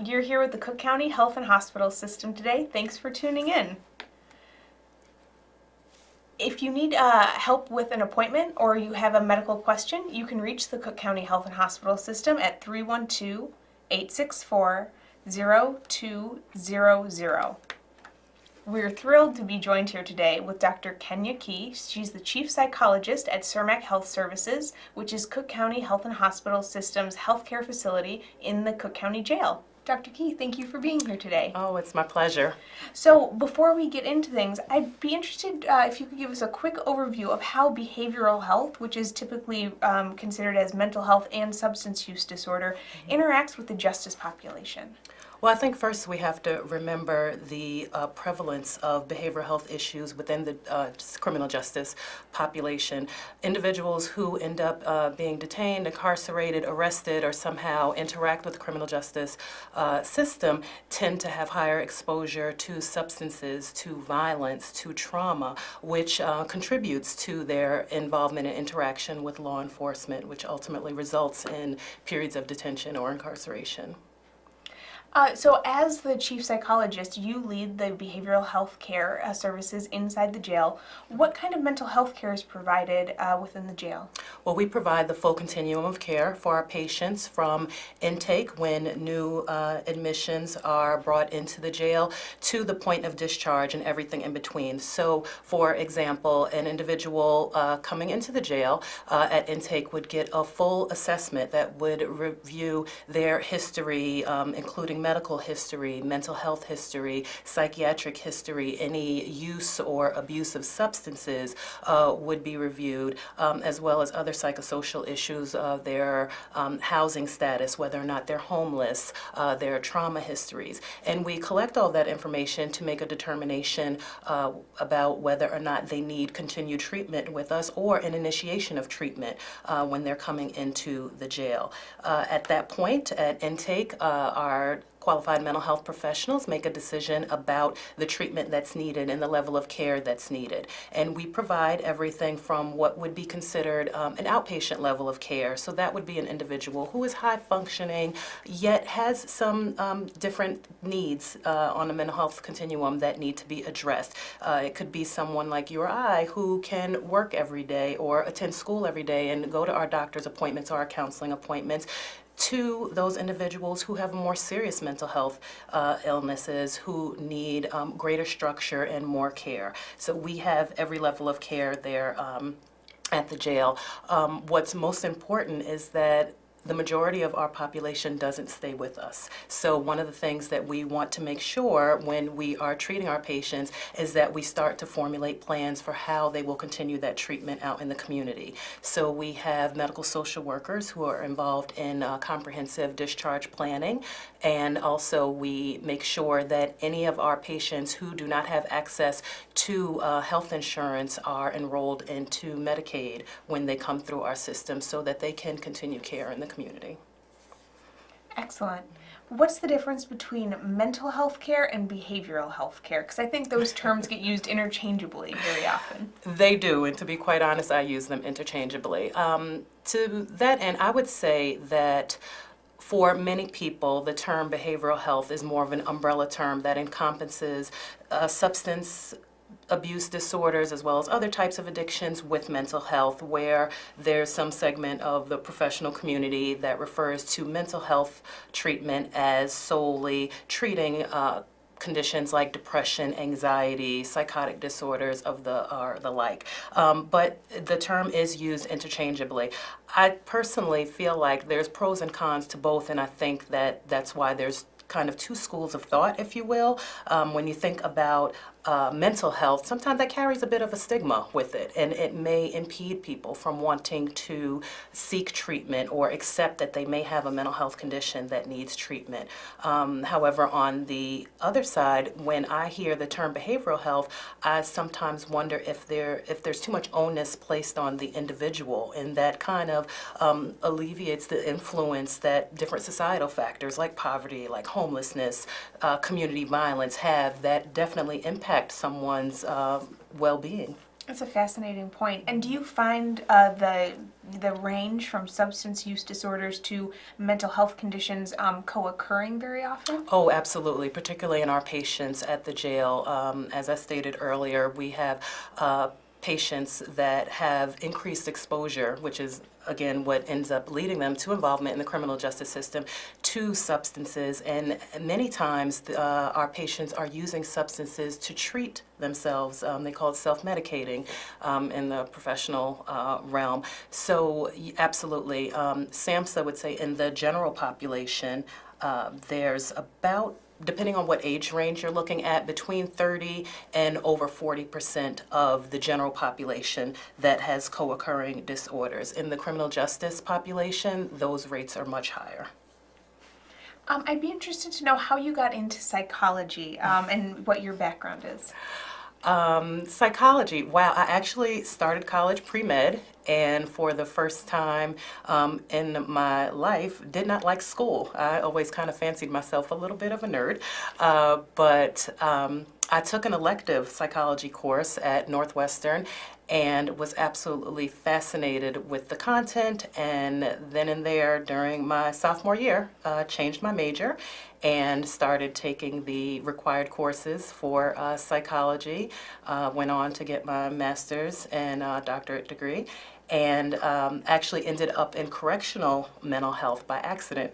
you're here with the Cook County Health and Hospital System today. Thanks for tuning in. If you need help with an appointment or you have a medical question, you can reach the Cook County Health and Hospital System at 312-864-0200. We're thrilled to be joined here today with Dr. Kenya Key. She's the Chief Psychologist at Cermak Health Services, which is Cook County Health and Hospital System's healthcare facility in the Cook County Jail. Dr. Key, thank you for being here today. Oh, it's my pleasure. So before we get into things, I'd be interested if you could give us a quick overview of how behavioral health, which is typically considered as mental health and substance use disorder, interacts with the justice population. Well, I think first we have to remember the prevalence of behavioral health issues within the criminal justice population. Individuals who end up being detained, incarcerated, arrested, or somehow interact with the criminal justice system tend to have higher exposure to substances, to violence, to trauma, which contributes to their involvement and interaction with law enforcement, which ultimately results in periods of detention or incarceration. So as the chief psychologist, you lead the behavioral health care services inside the jail. What kind of mental health care is provided within the jail? Well, we provide the full continuum of care for our patients from intake when new admissions are brought into the jail to the point of discharge and everything in between. So, for example, an individual coming into the jail at intake would get a full assessment that would review their history, including medical history, mental health history, psychiatric history, any use or abuse of substances would be reviewed, as well as other psychosocial issues of their housing status, whether or not they're homeless, their trauma histories. And we collect all that information to make a determination about whether or not they need continued treatment with us or an initiation of treatment when they're coming into the jail. At that point, at intake, our qualified mental health professionals make a decision about the treatment that's needed and the level of care that's needed. And we provide everything from what would be considered an outpatient level of care. So that would be an individual who is high functioning, yet has some different needs on a mental health continuum that need to be addressed. It could be someone like you or I who can work every day or attend school every day and go to our doctor's appointments or our counseling appointments, to those individuals who have more serious mental health illnesses who need greater structure and more care. So we have every level of care there at the jail. What's most important is that the majority of our population doesn't stay with us. So one of the things that we want to make sure when we are treating our patients is that we start to formulate plans for how they will continue that treatment out in the community. So we have medical social workers who are involved in comprehensive discharge planning, and also we make sure that any of our patients who do not have access to health insurance are enrolled into Medicaid when they come through our system so that they can continue care in the community. Excellent. What's the difference between mental health care and behavioral health care? Because I think those terms get used interchangeably very often. They do, and to be quite honest, I use them interchangeably. To that end, I would say that for many people, the term behavioral health is more of an umbrella term that encompasses substance abuse disorders as well as other types of addictions with mental health, where there's some segment of the professional community that refers to mental health treatment as solely treating conditions like depression, anxiety, psychotic disorders of the like. But the term is used interchangeably. I personally feel like there's pros and cons to both, and I think that that's why there's kind of two schools of thought, if you will. When you think about mental health, sometimes that carries a bit of a stigma with it, and it may impede people from wanting to seek treatment or accept that they may have a mental health condition that needs treatment. However, on the other side, when I hear the term behavioral health, I sometimes wonder if there's too much onus placed on the individual, and that kind of alleviates the influence that different societal factors like poverty, like homelessness, community violence have that definitely impact someone's well-being. That's a fascinating point. And do you find the range from substance use disorders to mental health conditions co-occurring very often? Oh, absolutely, particularly in our patients at the jail. As I stated earlier, we have patients that have increased exposure, which is again what ends up leading them to involvement in the criminal justice system, to substances. And many times our patients are using substances to treat themselves. They call it self-medicating in the professional realm. So absolutely, SAMHSA would say in the general population, there's about, depending on what age range you're looking at, between 30 and over 40% of the general population that has co-occurring disorders. In the criminal justice population, those rates are much higher. I'd be interested to know how you got into psychology and what your background is. Psychology. Wow, I actually started college pre-med, and for the first time in my life, did not like school. I always kind of fancied myself a little bit of a nerd, but I took an elective psychology course at Northwestern and was absolutely fascinated with the content, and then and there during my sophomore year changed my major and started taking the required courses for psychology. Went on to get my master's and doctorate degree, and actually ended up in correctional mental health by accident.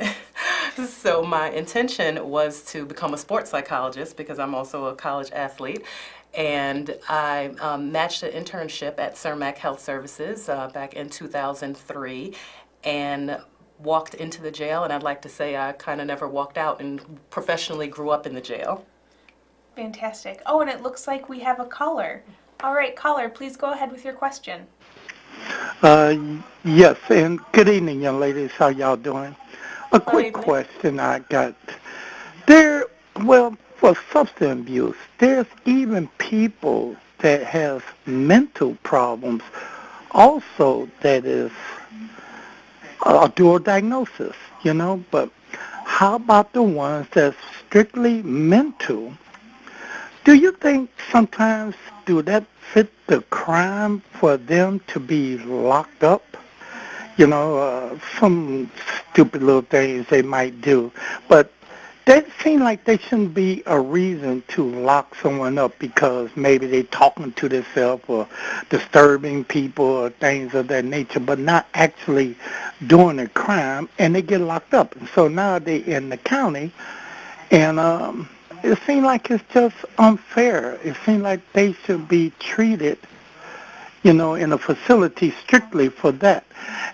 So my intention was to become a sports psychologist because I'm also a college athlete. And I matched an internship at Cermak Health Services back in 2003 and walked into the jail, and I'd like to say I kind of never walked out and professionally grew up in the jail. Fantastic. Oh, and it looks like we have a caller. All right, caller, please go ahead with your question. Yes, and good evening, young ladies. How y'all doing? A quick evening. question I got. Well, for substance abuse, there's even people that have mental problems also that is a dual diagnosis, but how about the ones that's strictly mental? Do you think sometimes do that fit the crime for them to be locked up? Some stupid little things they might do, but that seems like they shouldn't be a reason to lock someone up because maybe they're talking to themselves or disturbing people or things of that nature, but not actually doing a crime, and they get locked up. And so now they're in the county, and it seems like it's just unfair. It seems like they should be treated, in a facility strictly for that.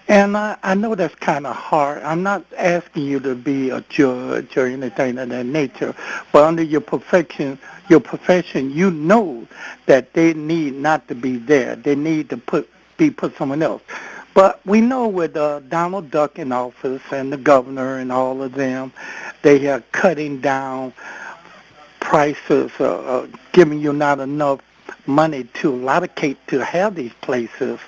And I know that's kind of hard. I'm not asking you to be a judge or anything of that nature, but under your profession, you know that they need not to be there. They need to be put someone else. But we know with Donald Duck in office and the governor and all of them, they are cutting down prices, giving you not enough money to allocate to have these places.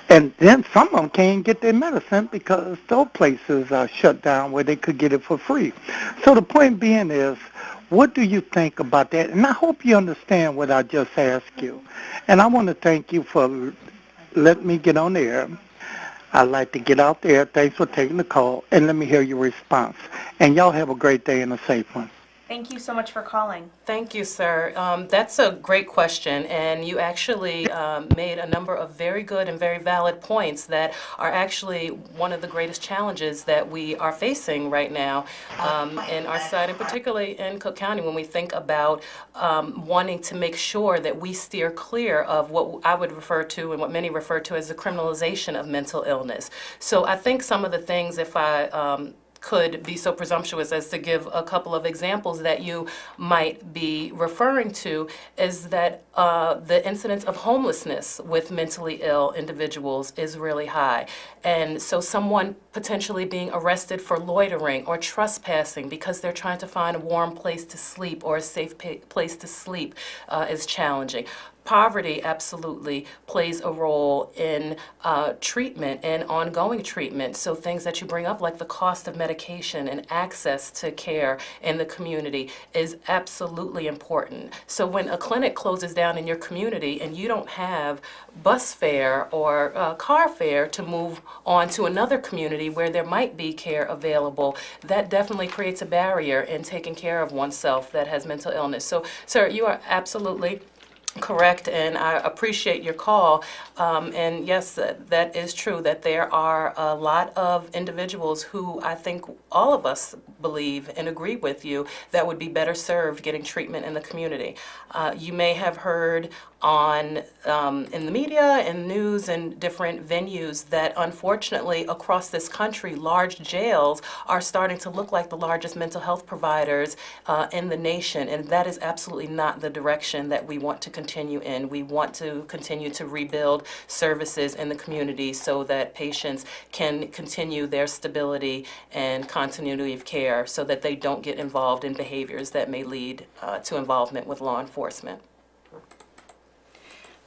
And then some of them can't get their medicine because those places are shut down where they could get it for free. So the point being is, what do you think about that? And I hope you understand what I just asked you. And I want to thank you for letting me get on the air. I'd like to get out there. Thanks for taking the call. And let me hear your response. And y'all have a great day and a safe one. Thank you so much for calling. Thank you, sir. That's a great question, and you actually made a number of very good and very valid points that are actually one of the greatest challenges that we are facing right now in our side, and particularly in Cook County when we think about wanting to make sure that we steer clear of what I would refer to and what many refer to as the criminalization of mental illness. So I think some of the things, if I could be so presumptuous as to give a couple of examples that you might be referring to, is that the incidence of homelessness with mentally ill individuals is really high. And so someone potentially being arrested for loitering or trespassing because they're trying to find a warm place to sleep or a safe place to sleep is challenging. Poverty absolutely plays a role in treatment and ongoing treatment. So things that you bring up, like the cost of medication and access to care in the community, is absolutely important. So when a clinic closes down down in your community and you don't have bus fare or car fare to move on to another community where there might be care available, that definitely creates a barrier in taking care of oneself that has mental illness. So, sir, you are absolutely correct, and I appreciate your call. And yes, that is true, that there are a lot of individuals who I think all of us believe and agree with you that would be better served getting treatment in the community. You may have heard on in the media and news and different venues that unfortunately across this country, large jails are starting to look like the largest mental health providers in the nation, and that is absolutely not the direction that we want to continue in. We want to continue to rebuild services in the community so that patients can continue their stability and continuity of care so that they don't get involved in behaviors that may lead to involvement with law enforcement.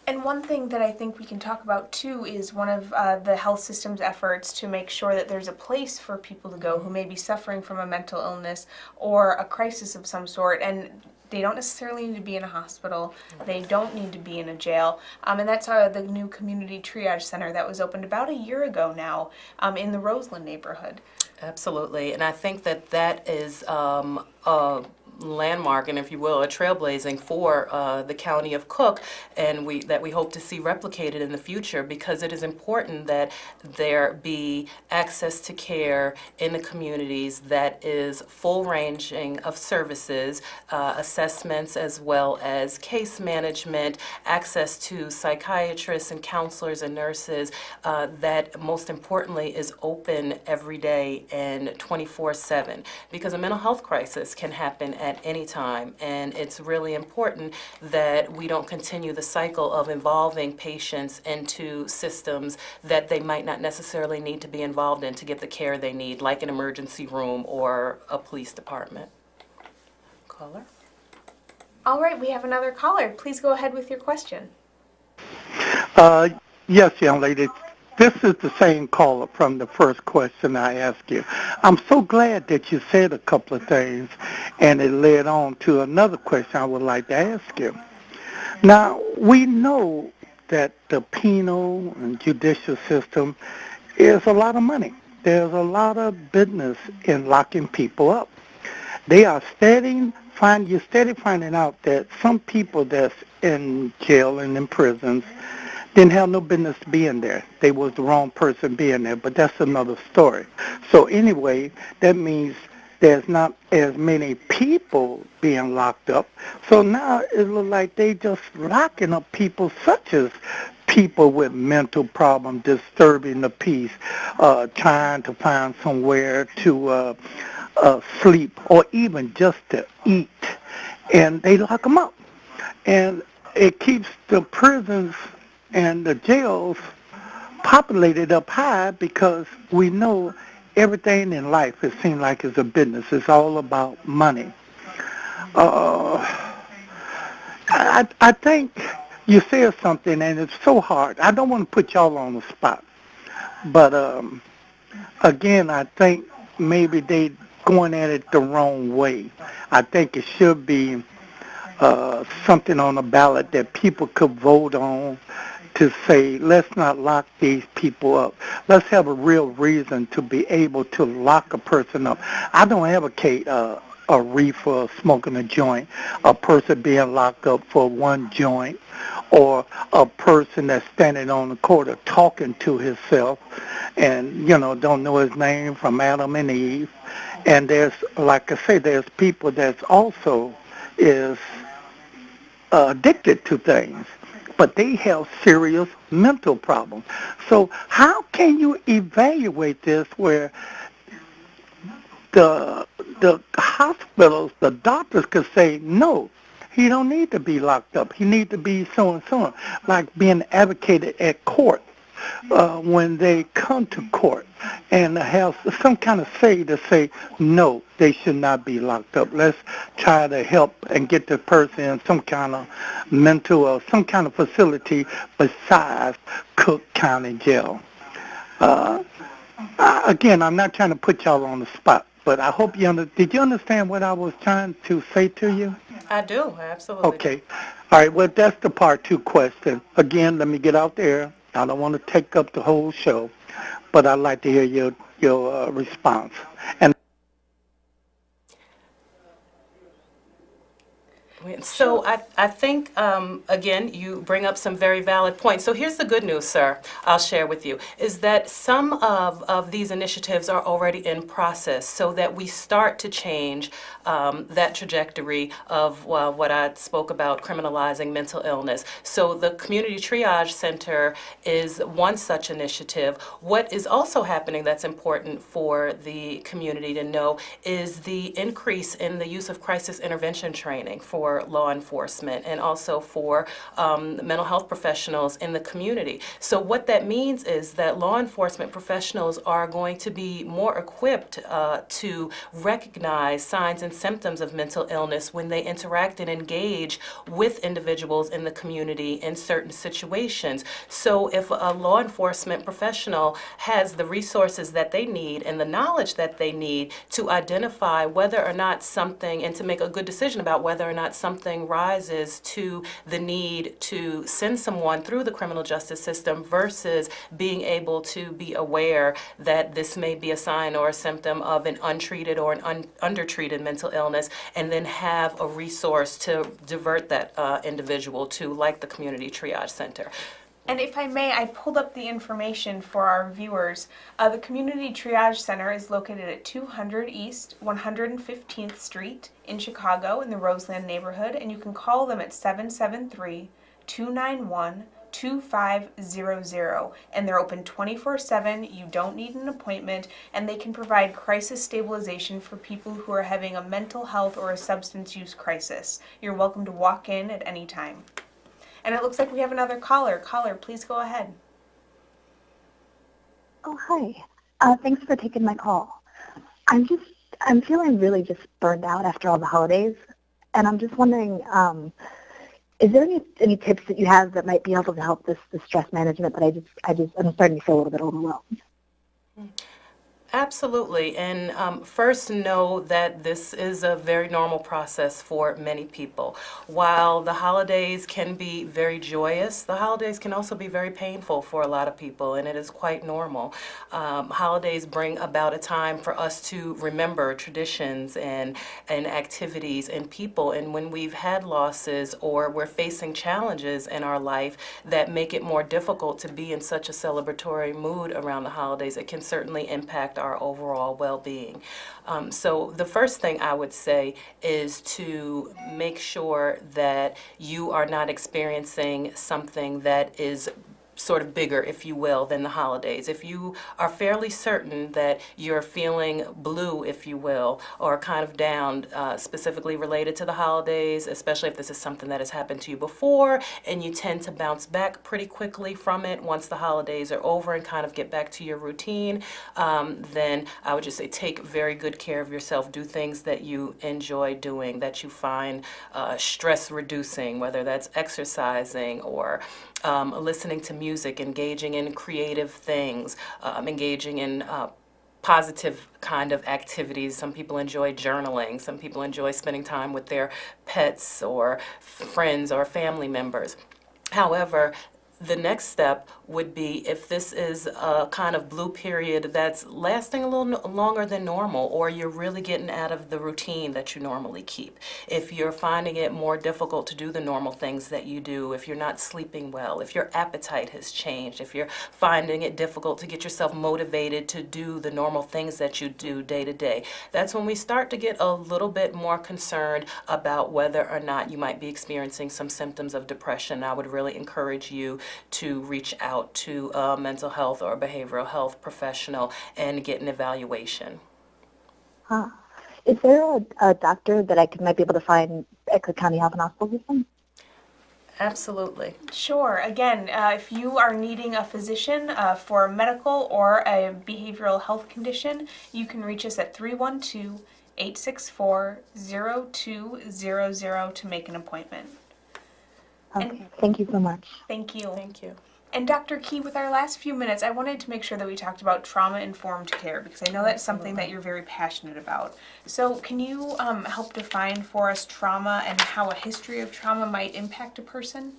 And one thing that I think we can talk about too is one of the health system's efforts to make sure that there's a place for people to go who may be suffering from a mental illness or a crisis of some sort, and they don't necessarily need to be in a hospital, they don't need to be in a jail, and that's the new community triage center that was opened about a year ago now in the Roseland neighborhood. Absolutely, and I think that that is a landmark, and if you will, a trailblazing for the county of Cook, and we hope to see replicated in the future, because it is important that there be access to care in the communities that is full ranging of services, assessments as well as case management, access to psychiatrists and counselors and nurses, that most importantly is open every day and 24/7, because a mental health crisis can happen at any time, and it's really important that we don't continue the cycle of involving patients into systems that they might not necessarily need to be involved in to get the care they need, like an emergency room or a police department. Caller? All right, we have another caller. Please go ahead with your question. Yes, young lady. This is the same caller from the first question I asked you. I'm so glad that you said a couple of things, and it led on to another question I would like to ask you. Now, we know that the penal and judicial system is a lot of money. There's a lot of business in locking people up. They are you're steady finding out that some people that's in jail and in prisons didn't have no business being there. They was the wrong person being there, but that's another story. So anyway, that means there's not as many people being locked up. So now it looks like they just locking up people such as people with mental problems, disturbing the peace, trying to find somewhere to sleep or even just to eat. And they lock them up. And it keeps the prisons and the jails populated up high, because we know everything in life, it seems like, is a business. It's all about money. I think you said something, and it's so hard. I don't want to put y'all on the spot. But, again, I think maybe they going at it the wrong way. I think it should be something on the ballot that people could vote on, to say, let's not lock these people up. Let's have a real reason to be able to lock a person up. I don't advocate a reefer, smoking a joint, a person being locked up for one joint, or a person that's standing on the corner talking to himself and, don't know his name from Adam and Eve. And there's, like I say, there's people that's also is addicted to things, but they have serious mental problems. So how can you evaluate this where the hospitals, the doctors could say, no, he don't need to be locked up. He need to be so and so, like being advocated at court when they come to court, and have some kind of say to say, no, they should not be locked up. Let's try to help and get the person in some kind of mental or some kind of facility besides Cook County Jail. Again, I'm not trying to put y'all on the spot, but I hope you did you understand what I was trying to say to you? I do, absolutely. Okay. All right, well, that's the part two question. Again, let me get out there. I don't want to take up the whole show, but I'd like to hear your response. And So I think, again, you bring up some very valid points. So here's the good news, sir, I'll share with you, is that some of these initiatives are already in process so that we start to change that trajectory of what I spoke about, criminalizing mental illness. So the Community Triage Center is one such initiative. What is also happening that's important for the community to know is the increase in the use of crisis intervention training for law enforcement and also for mental health professionals in the community. So what that means is that law enforcement professionals are going to be more equipped to recognize signs and symptoms of mental illness when they interact and engage with individuals in the community in certain situations. So if a law enforcement professional has the resources that they need and the knowledge that they need to identify whether or not something, and to make a good decision about whether or not something rises to the need to send someone through the criminal justice system versus being able to be aware that this may be a sign or a symptom of an untreated or an undertreated mental illness, and then have a resource to divert that individual to, like the Community Triage Center. And if I may, I pulled up the information for our viewers. The Community Triage Center is located at 200 East 115th Street in Chicago in the Roseland neighborhood, and you can call them at 773-291-2500, and they're open 24/7. You don't need an appointment, and they can provide crisis stabilization for people who are having a mental health or a substance use crisis. You're welcome to walk in at any time. And it looks like we have another caller. Caller, please go ahead. Oh, hi. Thanks for taking my call. I'm feeling really just burned out after all the holidays, and I'm just wondering, is there any tips that you have that might be able to help the stress management? But I'm starting to feel a little bit overwhelmed. Absolutely. And first know that this is a very normal process for many people. While the holidays can be very joyous, the holidays can also be very painful for a lot of people, and it is quite normal. Holidays bring about a time for us to remember traditions and activities and people. And when we've had losses or we're facing challenges in our life that make it more difficult to be in such a celebratory mood around the holidays, it can certainly impact our overall well-being. So the first thing I would say is to make sure that you are not experiencing something that is sort of bigger, if you will, than the holidays. If you are fairly certain that you're feeling blue, if you will, or kind of down, specifically related to the holidays, especially if this is something that has happened to you before, and you tend to bounce back pretty quickly from it once the holidays are over and kind of get back to your routine, then I would just say take very good care of yourself. Do things that you enjoy doing, that you find stress reducing, whether that's exercising or listening to music, engaging in creative things, engaging in positive kind of activities. Some people enjoy journaling. Some people enjoy spending time with their pets or friends or family members. However, the next step would be if this is a kind of blue period that's lasting a little longer than normal, or you're really getting out of the routine that you normally keep. If you're finding it more difficult to do the normal things that you do, if you're not sleeping well, if your appetite has changed, if you're finding it difficult to get yourself motivated to do the normal things that you do day to day, that's when we start to get a little bit more concerned about whether or not you might be experiencing some symptoms of depression. I would really encourage you to reach out to a mental health or behavioral health professional and get an evaluation. Is there a doctor that might be able to find at Cook County Health and Hospital System? Absolutely. Sure. Again, if you are needing a physician for a medical or a behavioral health condition, you can reach us at 312-864-0200 to make an appointment. Okay, thank you so much. Thank you. Thank you. And Dr. Key, with our last few minutes, I wanted to make sure that we talked about trauma-informed care, because I know that's something that you're very passionate about. So can you help define for us trauma and how a history of trauma might impact a person?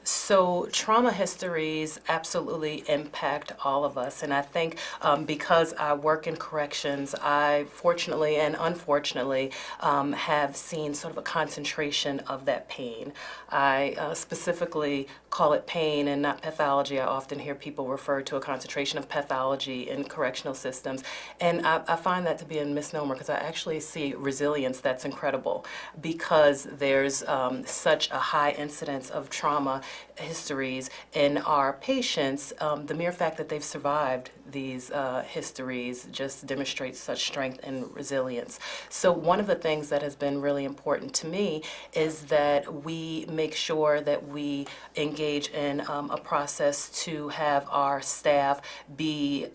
So trauma histories absolutely impact all of us, and I think because I work in corrections, I fortunately and unfortunately have seen sort of a concentration of that pain. I specifically call it pain and not pathology. I often hear people refer to a concentration of pathology in correctional systems, and I find that to be a misnomer because I actually see resilience that's incredible because there's such a high incidence of trauma histories in our patients. The mere fact that they've survived these histories just demonstrates such strength and resilience. So one of the things that has been really important to me is that we make sure that we engage in a process to have our staff be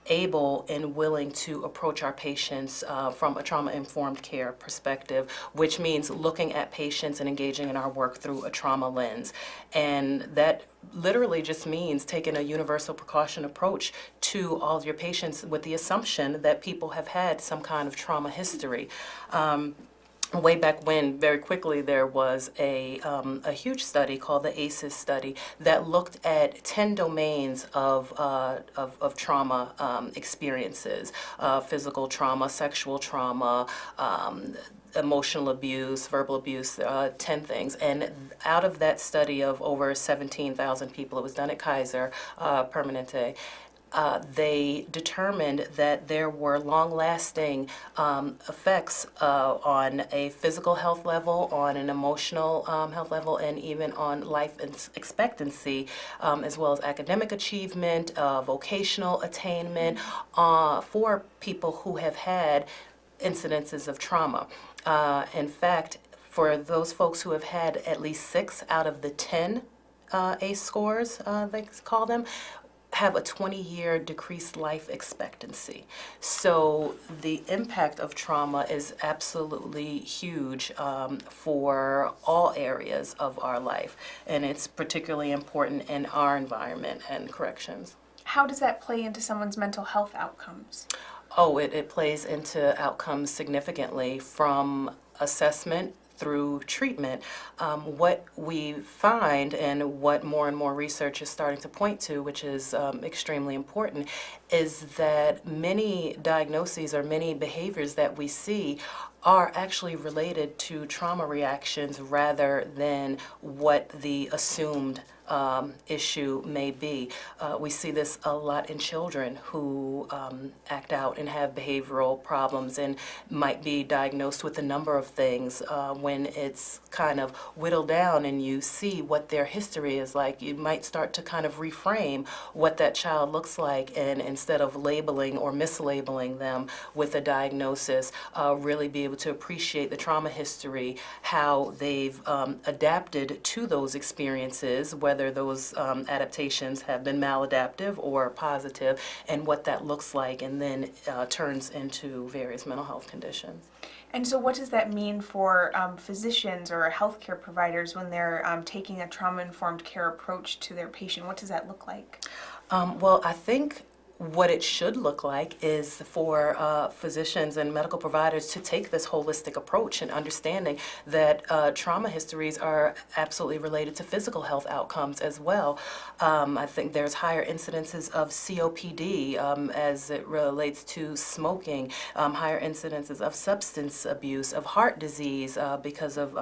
able and willing to approach our patients from a trauma-informed care perspective, which means looking at patients and engaging in our work through a trauma lens. And that literally just means taking a universal precaution approach to all of your patients with the assumption that people have had some kind of trauma history. Way back when, very quickly, there was a huge study called the ACEs study that looked at 10 domains of trauma experiences, physical trauma, sexual trauma, emotional abuse, verbal abuse, 10 things. And out of that study of over 17,000 people, it was done at Kaiser Permanente, they determined that there were long-lasting effects on a physical health level, on an emotional health level, and even on life expectancy, as well as academic achievement, vocational attainment, for people who have had incidences of trauma. In fact, for those folks who have had at least 6 out of the 10 ACE scores, they call them, have a 20-year decreased life expectancy. So the impact of trauma is absolutely huge for all areas of our life, and it's particularly important in our environment and corrections. How does that play into someone's mental health outcomes? Oh, it plays into outcomes significantly from assessment through treatment. What we find and what more and more research is starting to point to, which is extremely important, is that many diagnoses or many behaviors that we see are actually related to trauma reactions rather than what the assumed issue may be. We see this a lot in children who act out and have behavioral problems and might be diagnosed with a number of things. When it's kind of whittled down and you see what their history is like, you might start to kind of reframe what that child looks like, and instead of labeling or mislabeling them with a diagnosis, really be able to appreciate the trauma history, how they've adapted to those experiences, whether those adaptations have been maladaptive or positive, and what that looks like, and then turns into various mental health conditions. And so what does that mean for physicians or healthcare providers when they're taking a trauma-informed care approach to their patient? What does that look like? Well, I think what it should look like is for physicians and medical providers to take this holistic approach and understanding that trauma histories are absolutely related to physical health outcomes as well. I think there's higher incidences of COPD as it relates to smoking, higher incidences of substance abuse, of heart disease because of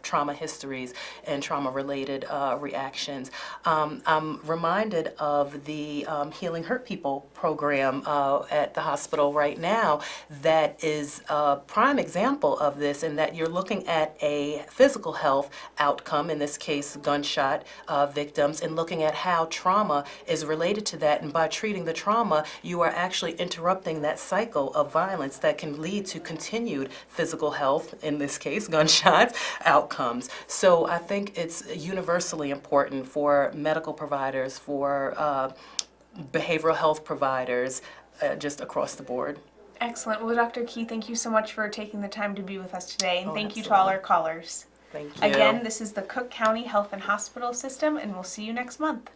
trauma histories and trauma-related reactions. I'm reminded of the Healing Hurt People program at the hospital right now that is a prime example of this, in that you're looking at a physical health outcome, in this case gunshot victims, and looking at how trauma is related to that. And by treating the trauma, you are actually interrupting that cycle of violence that can lead to continued physical health, in this case gunshots, outcomes. So I think it's universally important for medical providers, for behavioral health providers, just across the board. Excellent. Well, Dr. Key, thank you so much for taking the time to be with us today, and Oh, thank you to all our callers. Thank you. Again, this is the Cook County Health and Hospital System, and we'll see you next month.